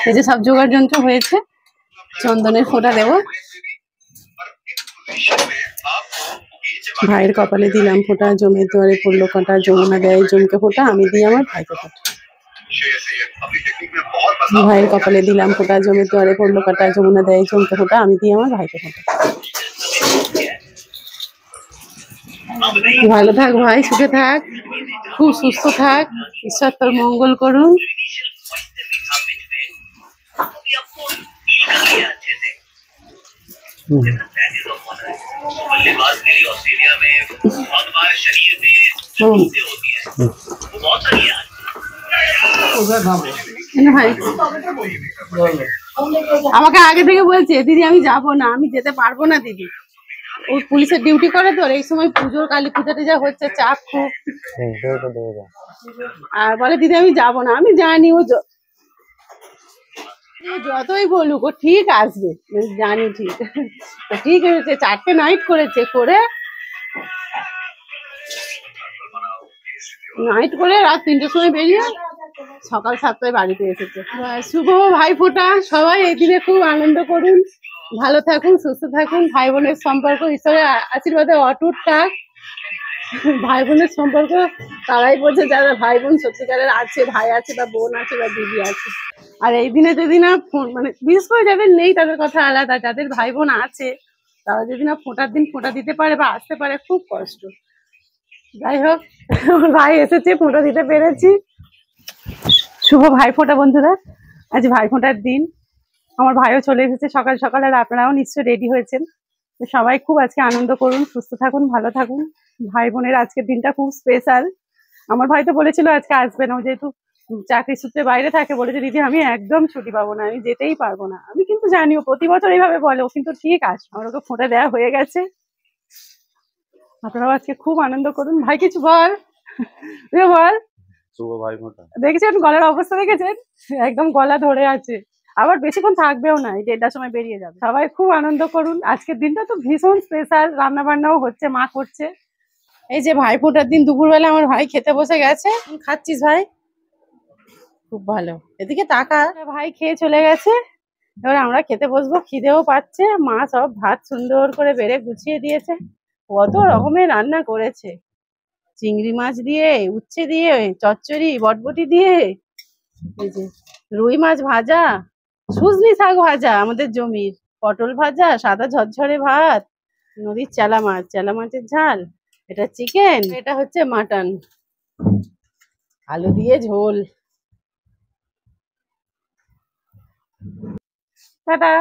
এই যে সব জোগাড় যন্ত্র হয়েছে, চন্দনের ফোঁটা দেব। ভাইয়ের কপালে দিলাম ফোঁটা, জমের দুয়ারে পড়লো কাঁটা, যমুনা দেয় জমকে ফোঁটা, আমি দিই আমার ভাইকে ফোঁটা। ভাইয়ের কপালে দিলাম ফোঁটা, জমের দুয়ারে পড়লো কাঁটা, যমুনা দেয় জমকে ফোঁটা, আমি দিই আমার ভাইকে ফোঁটা। ভালো থাক ভাই, সুখে থাক, খুব সুস্থ থাক, ঈশ্বর তোর মঙ্গল করুন। আমাকে আগে থেকে বলছে দিদি আমি যাব না, আমি যেতে পারবো না দিদি, ও পুলিশের ডিউটি করে তো, এই সময় পুজোর কালী পুজোতে যা হচ্ছে চাপ খুব, আর বলে দিদি আমি যাব না। আমি জানি ও যতই বলুক ও ঠিক আসবে, জানি ঠিক ঠিক হয়েছে। 4টে নাইট করেছে, করে নাইট করে রাত 3টের সময় বেরিয়ে সকাল 7টায় বাড়িতে এসেছে। শুভ ভাই ফোঁটা, সবাই এই দিনে খুব আনন্দ করুন, ভালো থাকুন, সুস্থ থাকুন। ভাই বোনের সম্পর্ক ঈশ্বরের আশীর্বাদে অটুট থাক। ভাই বোনের সম্পর্ক তারাই বোঝে যারা ভাই বোন সত্যিকারের আছে, ভাই আছে বা বোন আছে বা দিদি আছে। আর এই দিনে যদি না মানে বিশেষ করে যাদের নেই তাদের কথা আলাদা, যাদের ভাই বোন আছে তারা যদি না ফোঁটার দিন ফোঁটা দিতে পারে বা আসতে পারে, খুব কষ্ট। যাই হোক, আমার ভাই এসেছে, ফোঁটা দিতে পেরেছি। শুভ ভাই ফোঁটা বন্ধুরা, আজ ভাই ফোঁটার দিন। আমার ভাইও চলে এসেছে সকাল সকাল, আর আপনারাও নিশ্চয়ই রেডি হয়েছেন। তো সবাই খুব আজকে আনন্দ করুন, সুস্থ থাকুন, ভালো থাকুন। ভাই বোনের আজকের দিনটা খুব স্পেশাল। আমার ভাই তো বলেছিল আজকে আসবে না, ও যেহেতু চাকরি সূত্রে বাইরে থাকে, বলেছে দিদি আমি একদম ছুটি পাবো না, আমি যেতেই পারবো না। আমি কিন্তু জানিও প্রতি বছর এইভাবে বলে, ও কিন্তু ঠিক আসবে। আমার ওকে ফোঁটা দেওয়া হয়ে গেছে। আপনারাও আজকে খুব আনন্দ করুন। ভাই কিছু বল, বল। শুভ ভাই ফোঁটা। দেখেছেন গলার অবস্থা, দেখেছেন একদম গলা ধরে আছে, আবার বেশিক্ষণ থাকবেও না, এই 1:30টার সময় বেরিয়ে যাবে। সবাই খুব আনন্দ করুন, আজকের দিনটা তো ভীষণ স্পেশাল। রান্না বান্নাও হচ্ছে, মা করছে। এই যে ভাই ফোঁটার দিন দুপুরবেলা আমার ভাই খেতে বসে গেছে। খাচ্ছিস ভাই? খুব ভালো, এদিকে তাকা। ভাই খেয়ে চলে গেছে, এবার আমরা খেতে বসবো। খিদেও পাচ্ছে, মা সব ভাত সুন্দর করে বেড়ে গুছিয়ে দিয়েছে। কত রকমের রান্না করেছে, চিংড়ি মাছ দিয়ে, উচ্ছে দিয়ে, চচ্চড়ি, বটবটি দিয়ে, এই যে রুই মাছ ভাজা, সুজনি শাক ভাজা আমাদের জমির, পটল ভাজা, সাদা ঝরঝরে ভাত, নদীর চেলা মাছ, চেলা মাছের ঝাল, এটা চিকেন, এটা হচ্ছে মাটন, আলু দিয়ে ঝোল। টাটা।